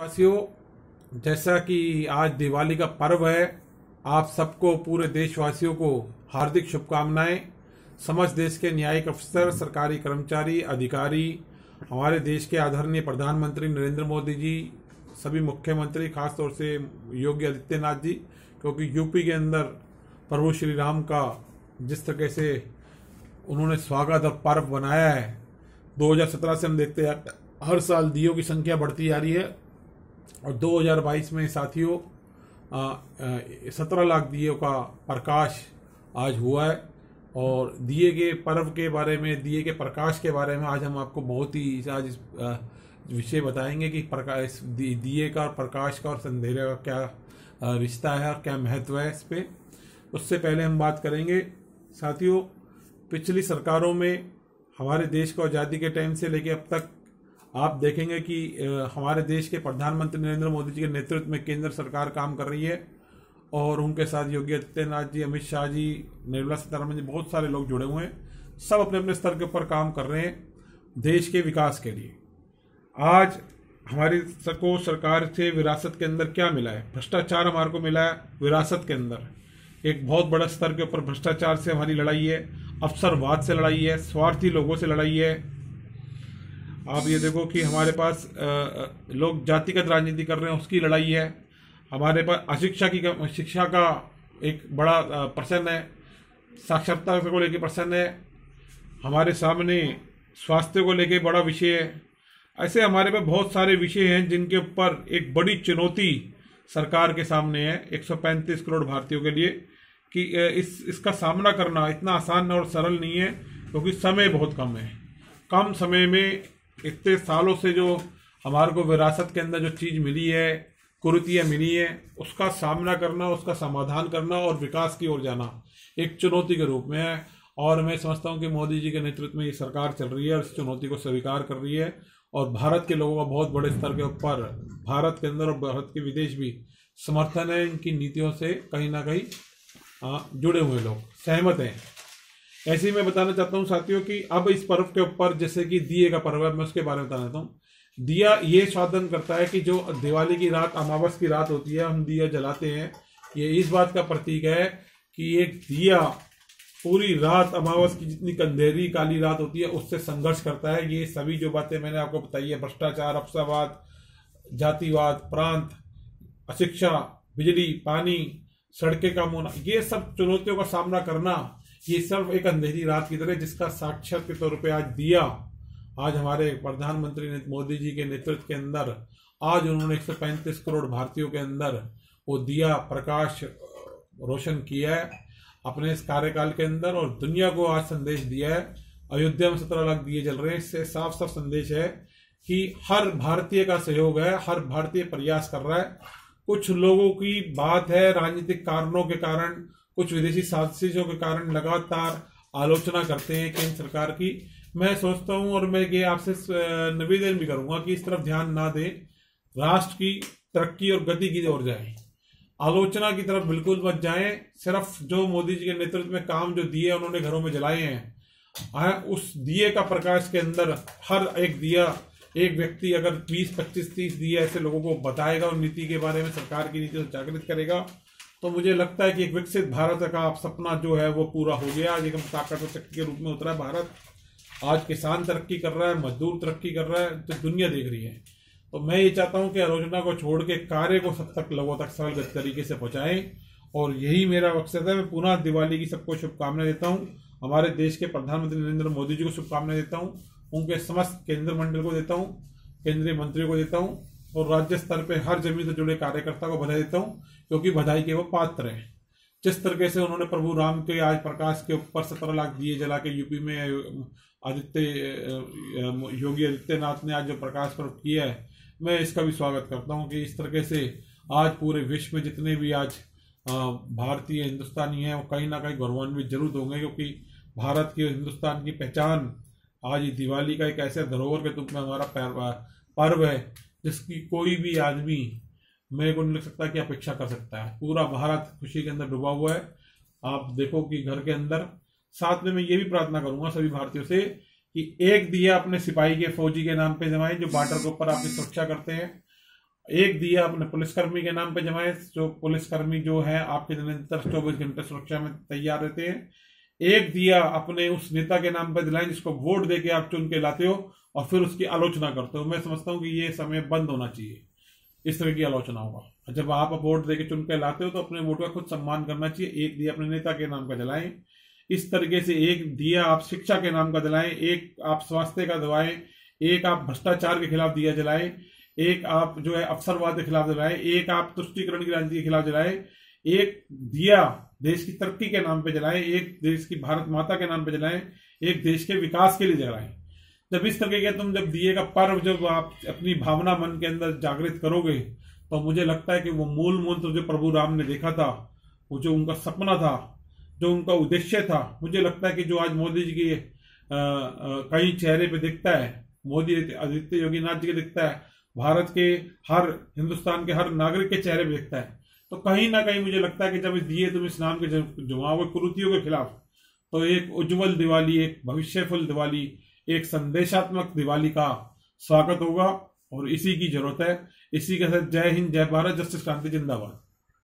वासियों, जैसा कि आज दिवाली का पर्व है, आप सबको, पूरे देशवासियों को हार्दिक शुभकामनाएं। समस्त देश के न्यायिक अफसर, सरकारी कर्मचारी, अधिकारी, हमारे देश के आदरणीय प्रधानमंत्री नरेंद्र मोदी जी, सभी मुख्यमंत्री, खासतौर से योगी आदित्यनाथ जी, क्योंकि यूपी के अंदर प्रभु श्री राम का जिस तरह से उन्होंने स्वागत और पर्व बनाया है, 2017 से हम देखते हैं हर साल दियों की संख्या बढ़ती जा रही है और 2022 में साथियों 17 लाख दियों का प्रकाश आज हुआ है। और दिए के पर्व के बारे में, दिए के प्रकाश के बारे में आज हम आपको बहुत ही आज विषय बताएंगे कि प्रकाश, दिए का, प्रकाश का और अंधेरे का क्या रिश्ता है और क्या महत्व है इस पे। उससे पहले हम बात करेंगे साथियों, पिछली सरकारों में हमारे देश को आज़ादी के टाइम से लेकर अब तक आप देखेंगे कि हमारे देश के प्रधानमंत्री नरेंद्र मोदी जी के नेतृत्व में केंद्र सरकार काम कर रही है और उनके साथ योगी आदित्यनाथ जी, अमित शाह जी, निर्मला सीतारमण जी, बहुत सारे लोग जुड़े हुए हैं। सब अपने अपने स्तर के ऊपर काम कर रहे हैं देश के विकास के लिए। आज हमारी को सरकार से विरासत के अंदर क्या मिला है? भ्रष्टाचार हमारे को मिला है विरासत के अंदर। एक बहुत बड़ा स्तर के ऊपर भ्रष्टाचार से हमारी लड़ाई है, अवसरवाद से लड़ाई है, स्वार्थी लोगों से लड़ाई है। आप ये देखो कि हमारे पास लोग जातिगत राजनीति कर रहे हैं, उसकी लड़ाई है। हमारे पास शिक्षा का एक बड़ा प्रश्न है, साक्षरता को लेकर प्रश्न है, हमारे सामने स्वास्थ्य को लेकर बड़ा विषय है। ऐसे हमारे पास बहुत सारे विषय हैं जिनके ऊपर एक बड़ी चुनौती सरकार के सामने है 135 करोड़ भारतीयों के लिए कि इसका सामना करना इतना आसान और सरल नहीं है, क्योंकि समय बहुत कम है। कम समय में इतने सालों से जो हमारे को विरासत के अंदर जो चीज़ मिली है, कुरीतियाँ मिली है, उसका सामना करना, उसका समाधान करना और विकास की ओर जाना एक चुनौती के रूप में है। और मैं समझता हूँ कि मोदी जी के नेतृत्व में ये सरकार चल रही है और इस चुनौती को स्वीकार कर रही है और भारत के लोगों का बहुत बड़े स्तर के ऊपर, भारत के अंदर और भारत के विदेश भी समर्थन है। इनकी नीतियों से कहीं ना कहीं जुड़े हुए लोग सहमत हैं। ऐसे ही मैं बताना चाहता हूँ साथियों कि अब इस पर्व के ऊपर, जैसे कि दिए का पर्व है, मैं उसके बारे में बताना चाहता हूँ। दिया ये साधन करता है कि जो दिवाली की रात, अमावस की रात होती है, हम दिया जलाते हैं। ये इस बात का प्रतीक है कि एक दिया पूरी रात, अमावस की जितनी अंधेरी काली रात होती है उससे संघर्ष करता है। ये सभी जो बातें मैंने आपको बताई है, भ्रष्टाचार, अवसरवाद, जातिवाद, प्रांत, अशिक्षा, बिजली, पानी, सड़कें कम होना, ये सब चुनौतियों का सामना करना, ये सब एक अंधेरी रात की तरह, जिसका साक्षात के तौर पे आज दिया, आज हमारे प्रधानमंत्री मोदी जी के नेतृत्व के अंदर आज उन्होंने 135 करोड़ भारतीयों के अंदर वो दिया प्रकाश रोशन किया है अपने इस कार्यकाल के अंदर और दुनिया को आज संदेश दिया है। अयोध्या में 17 लाख दिए जल रहे हैं। इससे साफ साफ संदेश है कि हर भारतीय का सहयोग है, हर भारतीय प्रयास कर रहा है। कुछ लोगों की बात है राजनीतिक कारणों के कारण, कुछ विदेशी साजिशों के कारण लगातार आलोचना करते हैं केंद्र सरकार की। मैं सोचता हूं और मैं ये आपसे निवेदन भी करूंगा कि इस तरफ ध्यान ना दें, राष्ट्र की तरक्की और गति की ओर जाएं, आलोचना की तरफ बिल्कुल मत जाएं। सिर्फ जो मोदी जी के नेतृत्व में काम जो दिए उन्होंने घरों में जलाए हैं, उस दिए का प्रकाश के अंदर हर एक दिया, एक व्यक्ति अगर 20, 25, 30 दिए ऐसे लोगों को बताएगा और नीति के बारे में, सरकार की नीति को जागृत करेगा, तो मुझे लगता है कि एक विकसित भारत का सपना जो है वो पूरा हो गया। आज एकदम ताकतवर शक्ति के रूप में उतरा है भारत। आज किसान तरक्की कर रहा है, मजदूर तरक्की कर रहा है, तो दुनिया देख रही है। तो मैं ये चाहता हूं कि आलोचना को छोड़ के कार्य को सब तक लोगों तक सरल तरीके से पहुंचाएं और यही मेरा मकसद है। मैं पुनः दिवाली की सबको शुभकामनाएं देता हूं, हमारे देश के प्रधानमंत्री नरेंद्र मोदी जी को शुभकामनाएं देता हूं, उनके समस्त केंद्र मंडल को देता हूं, केंद्रीय मंत्री को देता हूं और राज्य स्तर पे हर जमीन से जुड़े कार्यकर्ता को बधाई देता हूं, क्योंकि बधाई के वो पात्र हैं। जिस तरीके से उन्होंने प्रभु राम के आज प्रकाश के ऊपर 17 लाख दिए जला के यूपी में योगी आदित्यनाथ ने आज जो प्रकाश पर्व किया है, मैं इसका भी स्वागत करता हूं कि इस तरीके से आज पूरे विश्व में जितने भी आज भारतीय हिंदुस्तानी हैं वो कहीं ना कहीं गौरवान्वित जरूर होंगे, क्योंकि भारत की, हिंदुस्तान की पहचान आज दिवाली का एक ऐसे धरोहर के रूप में हमारा पर्व है जिसकी कोई भी आदमी मेरे को नहीं लग सकता कि अपेक्षा कर सकता है। पूरा भारत खुशी के अंदर डूबा हुआ है। आप देखो कि घर के अंदर, साथ में मैं ये भी प्रार्थना करूंगा सभी भारतीयों से कि एक दिया अपने सिपाही के, फौजी के नाम पे जमाएं जो बॉर्डर के ऊपर आपकी सुरक्षा करते हैं। एक दिया अपने पुलिसकर्मी के नाम पे जलाएं, जो पुलिसकर्मी जो है आपके निरंतर 24 घंटे सुरक्षा में तैयार रहते हैं। एक दिया अपने उस नेता के नाम पे जलाएं जिसको वोट देके आप चुन के लाते हो और फिर उसकी आलोचना करते हो। मैं समझता हूँ कि ये समय बंद होना चाहिए इस तरह की आलोचना होगा। जब आप वोट देके चुन के लाते हो तो अपने वोट का खुद सम्मान करना चाहिए। एक दिया अपने नेता के नाम का जलाएं। इस तरीके से एक दिया आप शिक्षा के नाम का जलाएं, एक आप स्वास्थ्य का जलाएं, एक आप भ्रष्टाचार के खिलाफ दिया जलाएं, एक आप जो है अवसरवाद के खिलाफ जलाएं, एक आप तुष्टीकरण की राजनीति के खिलाफ जलाएं, एक दिया देश की तरक्की के नाम पे जलाएं, एक देश की भारत माता के नाम पे जलाएं, एक देश के विकास के लिए जलाएं। जब इस तरह के तुम जब दिए का पर्व जब आप अपनी भावना मन के अंदर जागृत करोगे तो मुझे लगता है कि वो मूल मंत्र जो प्रभु राम ने देखा था, वो जो उनका सपना था, जो उनका उद्देश्य था, मुझे लगता है कि जो आज मोदी जी के कई चेहरे पे दिखता है, मोदी आदित्य योगी नाथ जी के दिखता है, भारत के हर हिंदुस्तान के हर नागरिक के चेहरे पे दिखता है, तो कहीं ना कहीं मुझे लगता है कि जब इस दिए तुम इस नाम के जुमाओगे कुरीतियों के खिलाफ, तो एक उज्जवल दिवाली, एक भविष्यफुल दिवाली, एक संदेशात्मक दिवाली का स्वागत होगा। और इसी की जरूरत है। इसी के साथ जय हिंद, जय भारत, जस्टिस क्रांति जिंदाबाद।